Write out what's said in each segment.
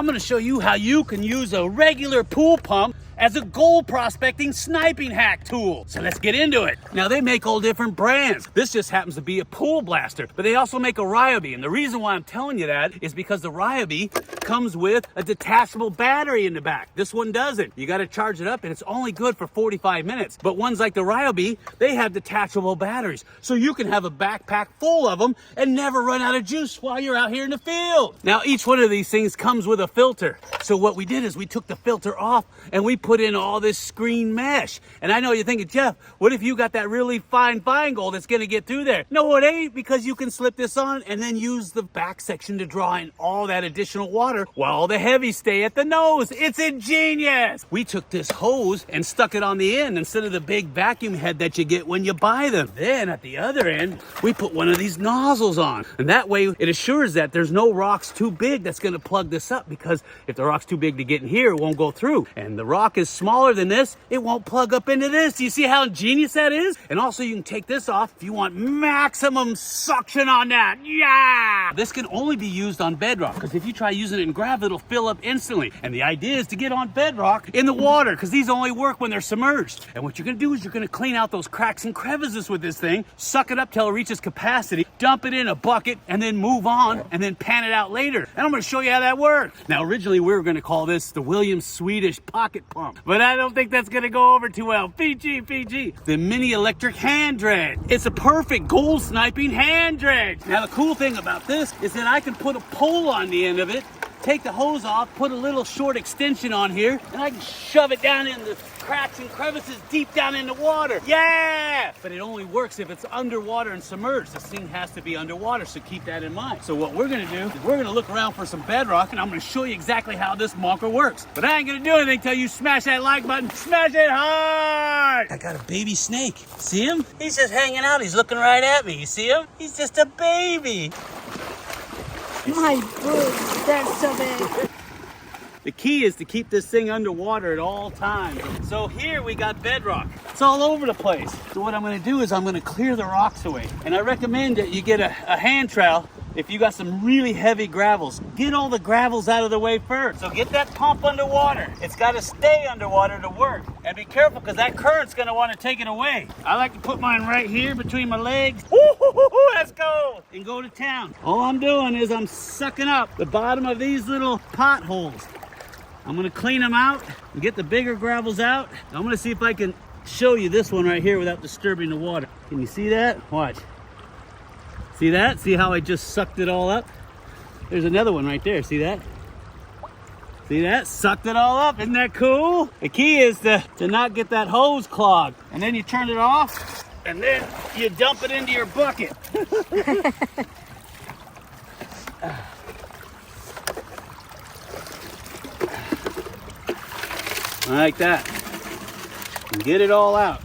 I'm gonna show you how you can use a regular pool pump as a gold prospecting sniping hack tool. So let's get into it. Now they make all different brands. This just happens to be a pool blaster, but they also make a Ryobi. And the reason why I'm telling you that is because the Ryobi comes with a detachable battery in the back. This one doesn't. You gotta charge it up and it's only good for 45 minutes. But ones like the Ryobi, they have detachable batteries. So you can have a backpack full of them and never run out of juice while you're out here in the field. Now each one of these things comes with a filter. So what we did is we took the filter off and we put in all this screen mesh. And I know you're thinking, Jeff, what if you got that really fine gold that's gonna get through there? No, it ain't, because you can slip this on and then use the back section to draw in all that additional water while the heavies stay at the nose. It's ingenious. We took this hose and stuck it on the end instead of the big vacuum head that you get when you buy them. Then at the other end, we put one of these nozzles on. And that way it assures that there's no rocks too big that's gonna plug this up, because if the rock's too big to get in here, it won't go through. And the rock is smaller than this, it won't plug up into this. Do you see how ingenious that is? And also you can take this off if you want maximum suction on that. Yeah! This can only be used on bedrock, because if you try using it in gravel, it'll fill up instantly. And the idea is to get on bedrock in the water, because these only work when they're submerged. And what you're gonna do is you're gonna clean out those cracks and crevices with this thing, suck it up till it reaches capacity, dump it in a bucket, and then move on, and then pan it out later. And I'm gonna show you how that works. Now originally we were gonna call this the Williams Swedish pocket pump, but I don't think that's gonna go over too well. PG. The mini electric hand dredge. It's a perfect gold sniping hand dredge. Now the cool thing about this is that I can put a pole on the end of it, take the hose off, put a little short extension on here, and I can shove it down in the cracks and crevices deep down in the water. Yeah! But it only works if it's underwater and submerged. This thing has to be underwater, so keep that in mind. So what we're gonna do is we're gonna look around for some bedrock, and I'm gonna show you exactly how this monker works. But I ain't gonna do anything till you smash that like button. Smash it hard! I got a baby snake. See him? He's just hanging out. He's looking right at me. You see him? He's just a baby. My boobs, they're so big. The key is to keep this thing underwater at all times. So here we got bedrock. It's all over the place. So what I'm gonna do is I'm gonna clear the rocks away. And I recommend that you get a hand trowel if you got some really heavy gravels. Get all the gravels out of the way first. So get that pump underwater. It's gotta stay underwater to work. And be careful, because that current's gonna wanna take it away. I like to put mine right here between my legs. Let's go! And go to town. All I'm doing is I'm sucking up the bottom of these little potholes. I'm gonna clean them out and get the bigger gravels out. I'm gonna see if I can show you this one right here without disturbing the water. Can you see that? Watch. See that? See how I just sucked it all up? There's another one right there. See that? See that? Sucked it all up. Isn't that cool? The key is to not get that hose clogged. And then you turn it off, and then you dump it into your bucket. Like that. And get it all out.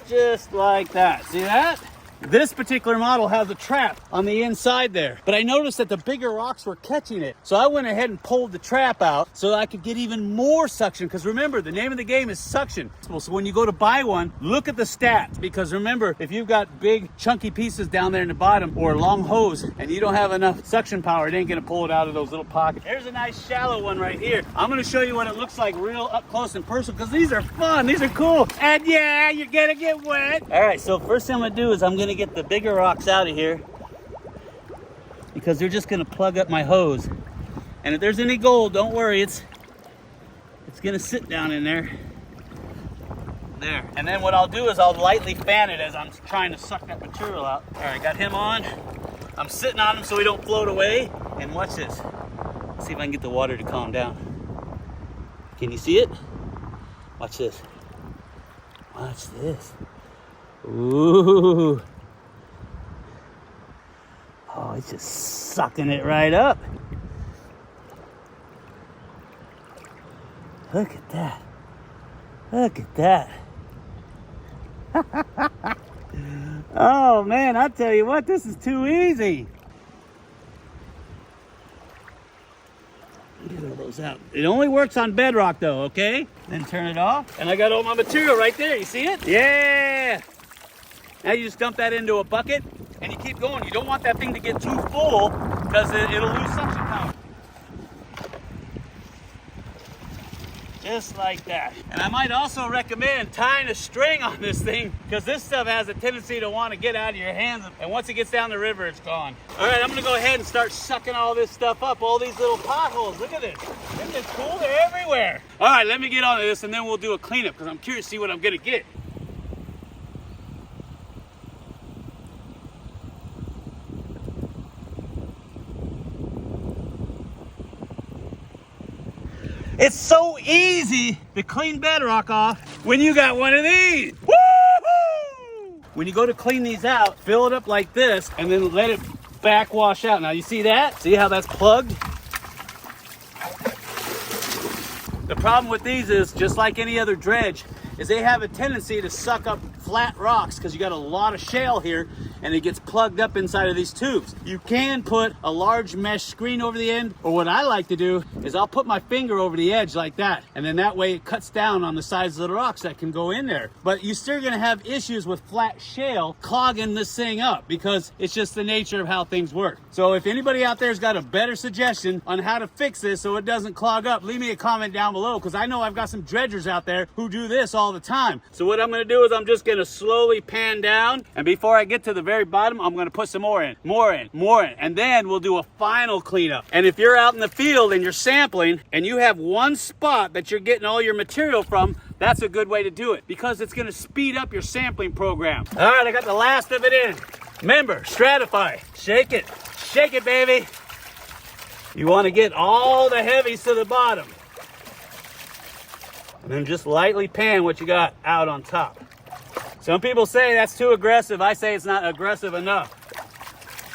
Just like that. See that? This particular model has a trap on the inside there, but I noticed that the bigger rocks were catching it. So I went ahead and pulled the trap out so that I could get even more suction, because remember, the name of the game is suction. So when you go to buy one, look at the stats, because remember, if you've got big chunky pieces down there in the bottom or a long hose and you don't have enough suction power, it ain't gonna pull it out of those little pockets. Here's a nice shallow one right here. I'm gonna show you what it looks like real up close and personal, because these are fun, these are cool. And yeah, you're gonna get wet. All right, so first thing I'm gonna do is I'm gonna get the bigger rocks out of here, because they're just gonna plug up my hose. And if there's any gold, don't worry, it's gonna sit down in there. There. And then what I'll do is I'll lightly fan it as I'm trying to suck that material out. All right, got him on. I'm sitting on him so he don't float away. And watch this. Let's see if I can get the water to calm down. Can you see it? Watch this. Watch this. Ooh. Oh, it's just sucking it right up. Look at that. Look at that. Oh man, I tell you what, this is too easy. Get all those out. It only works on bedrock though, okay? Then turn it off. And I got all my material right there. You see it? Yeah. Now you just dump that into a bucket and you keep going. You don't want that thing to get too full because it'll lose suction power. Just like that. And I might also recommend tying a string on this thing because this stuff has a tendency to want to get out of your hands. And once it gets down the river, it's gone. All right, I'm gonna go ahead and start sucking all this stuff up, all these little potholes. Look at this. Isn't this cool? They're everywhere. All right, let me get on to this and then we'll do a cleanup because I'm curious to see what I'm gonna get. It's so easy to clean bedrock off when you got one of these. Woo-hoo! When you go to clean these out, fill it up like this and then let it backwash out. Now you see that? See how that's plugged? The problem with these is, just like any other dredge, is they have a tendency to suck up flat rocks because you got a lot of shale here and it gets plugged up inside of these tubes. You can put a large mesh screen over the end, or what I like to do is I'll put my finger over the edge like that, and then that way it cuts down on the size of the rocks that can go in there. But you're still gonna have issues with flat shale clogging this thing up because it's just the nature of how things work. So if anybody out there's got a better suggestion on how to fix this so it doesn't clog up, leave me a comment down below because I know I've got some dredgers out there who do this all the time. So what I'm gonna do is I'm just gonna slowly pan down, and before I get to the very bottom, I'm gonna put some more in, and then we'll do a final cleanup. And if you're out in the field and you're sampling and you have one spot that you're getting all your material from, that's a good way to do it because it's gonna speed up your sampling program. All right, I got the last of it in. Remember, stratify, shake it, baby. You wanna get all the heavies to the bottom. And then just lightly pan what you got out on top. Some people say that's too aggressive. I say it's not aggressive enough.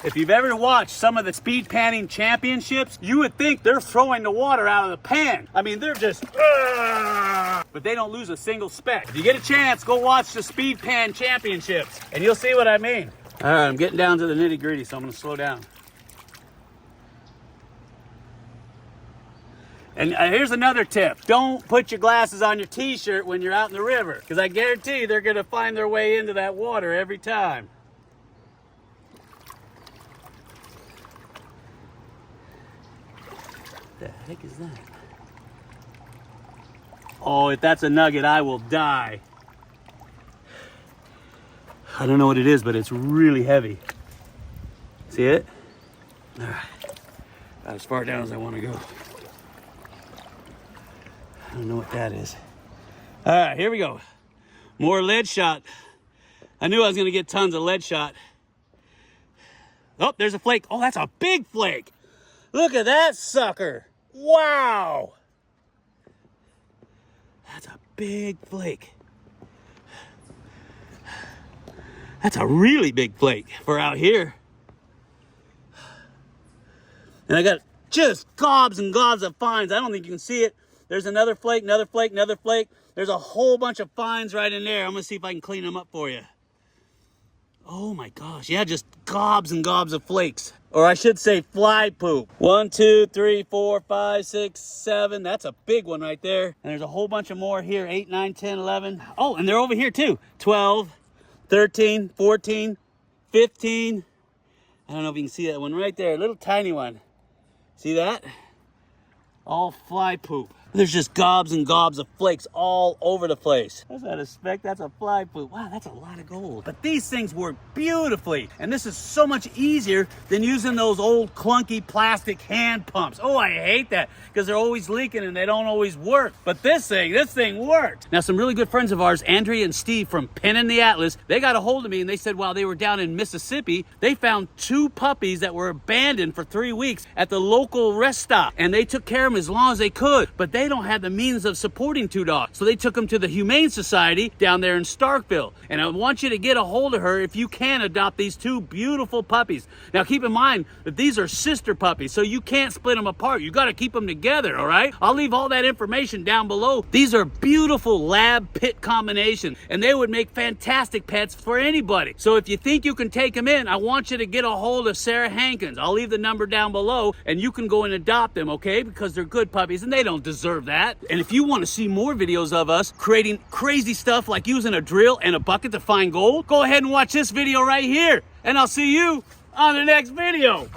If you've ever watched some of the speed panning championships, you would think they're throwing the water out of the pan. I mean, they're just, but they don't lose a single speck. If you get a chance, go watch the speed pan championships and you'll see what I mean. All right, I'm getting down to the nitty gritty, so I'm gonna slow down. And here's another tip. Don't put your glasses on your t-shirt when you're out in the river, because I guarantee they're gonna find their way into that water every time. What the heck is that? Oh, if that's a nugget, I will die. I don't know what it is, but it's really heavy. See it? All right, about as far down as I want to go. I don't know what that is. All right, here we go. More lead shot. I knew I was gonna get tons of lead shot. Oh, there's a flake. Oh, that's a big flake. Look at that sucker. Wow. That's a big flake. That's a really big flake for out here. And I got just gobs and gobs of fines. I don't think you can see it. There's another flake, another flake, another flake. There's a whole bunch of fines right in there. I'm gonna see if I can clean them up for you. Oh my gosh, yeah, just gobs and gobs of flakes. Or I should say fly poop. 1, 2, 3, 4, 5, 6, 7. That's a big one right there. And there's a whole bunch of more here, 8, 9, 10, 11. Oh, and they're over here too. 12, 13, 14, 15. I don't know if you can see that one right there, a little tiny one. See that? All fly poop. There's just gobs and gobs of flakes all over the place. That's not a speck, that's a fly poop. Wow, that's a lot of gold. But these things work beautifully. And this is so much easier than using those old clunky plastic hand pumps. Oh, I hate that because they're always leaking and they don't always work. But this thing worked. Now, some really good friends of ours, Andrea and Steve from Penn the Atlas, they got a hold of me and they said while they were down in Mississippi, they found 2 puppies that were abandoned for 3 weeks at the local rest stop. And they took care of them as long as they could. But they don't have the means of supporting 2 dogs. So they took them to the Humane Society down there in Starkville. And I want you to get a hold of her if you can adopt these 2 beautiful puppies. Now keep in mind that these are sister puppies, so you can't split them apart. You got to keep them together, all right? I'll leave all that information down below. These are beautiful lab pit combinations, and they would make fantastic pets for anybody. So if you think you can take them in, I want you to get a hold of Sarah Hankins. I'll leave the number down below, and you can go and adopt them, okay? Because they're good puppies, and they don't deserve that. And if you want to see more videos of us creating crazy stuff like using a drill and a bucket to find gold, go ahead and watch this video right here. And I'll see you on the next video.